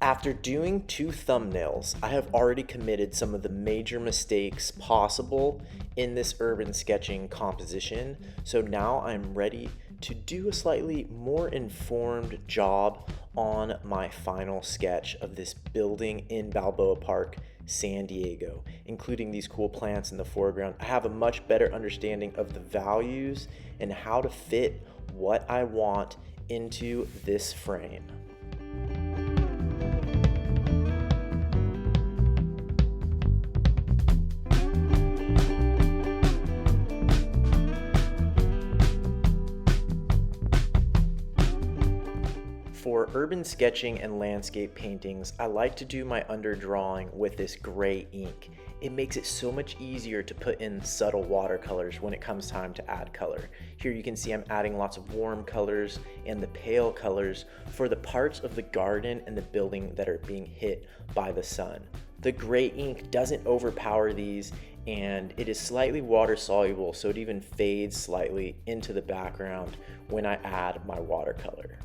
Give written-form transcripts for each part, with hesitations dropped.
After doing 2 thumbnails, I have already committed some of the major mistakes possible in this urban sketching composition, so now I'm ready to do a slightly more informed job on my final sketch of this building in Balboa Park, San Diego, including these cool plants in the foreground. I have a much better understanding of the values and how to fit what I want into this frame. For urban sketching and landscape paintings, I like to do my underdrawing with this gray ink. It makes it so much easier to put in subtle watercolors when it comes time to add color. Here you can see I'm adding lots of warm colors and the pale colors for the parts of the garden and the building that are being hit by the sun. The gray ink doesn't overpower these, and it is slightly water soluble, so it even fades slightly into the background when I add my watercolor.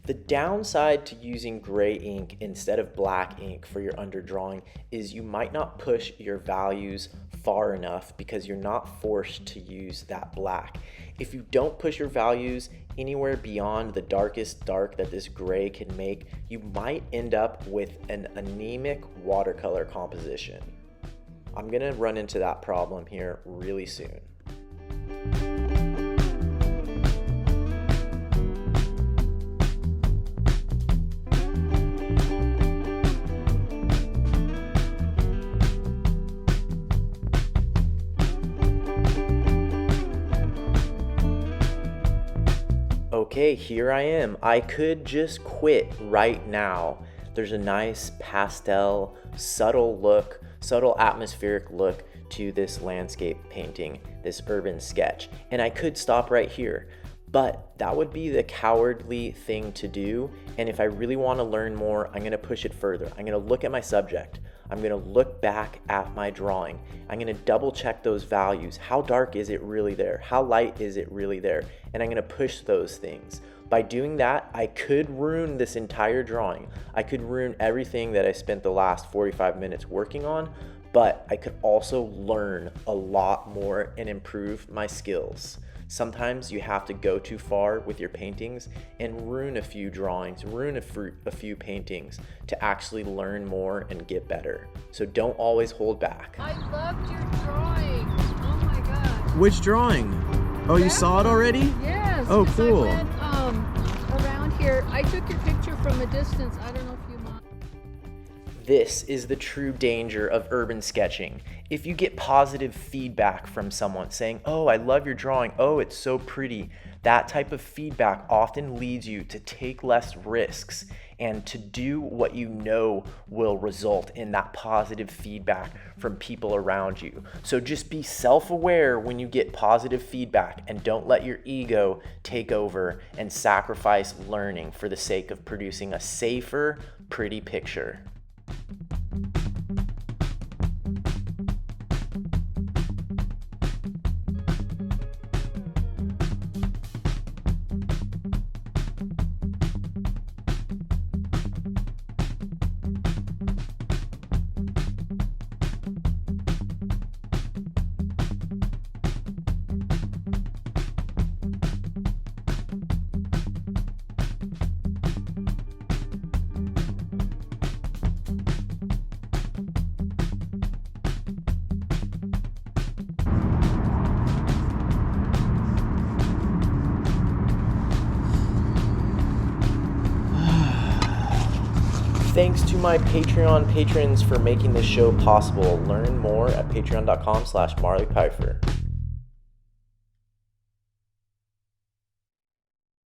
The downside to using gray ink instead of black ink for your underdrawing is you might not push your values far enough because you're not forced to use that black. If you don't push your values anywhere beyond the darkest dark that this gray can make, you might end up with an anemic watercolor composition. I'm gonna run into that problem here really soon. Okay, here I am. I could just quit right now. There's a nice pastel, subtle atmospheric look to this landscape painting, this urban sketch. And I could stop right here, but that would be the cowardly thing to do. And if I really want to learn more, I'm gonna push it further. I'm gonna look at my subject. I'm gonna look back at my drawing. I'm gonna double check those values. How dark is it really there? How light is it really there? And I'm gonna push those things. By doing that, I could ruin this entire drawing. I could ruin everything that I spent the last 45 minutes working on, but I could also learn a lot more and improve my skills. Sometimes you have to go too far with your paintings and ruin a few drawings, ruin a few paintings to actually learn more and get better. So don't always hold back. I loved your drawing. Oh my God. Which drawing? Oh, you saw it already? Yes. Oh, cool. I went around here. I took your picture from a distance. I don't know if you mind. This is the true danger of urban sketching. If you get positive feedback from someone saying, "Oh, I love your drawing. Oh, it's so pretty," that type of feedback often leads you to take less risks and to do what you know will result in that positive feedback from people around you. So just be self-aware when you get positive feedback and don't let your ego take over and sacrifice learning for the sake of producing a safer, pretty picture. Thanks to my Patreon patrons for making this show possible. Learn more at patreon.com/Marley Peifer.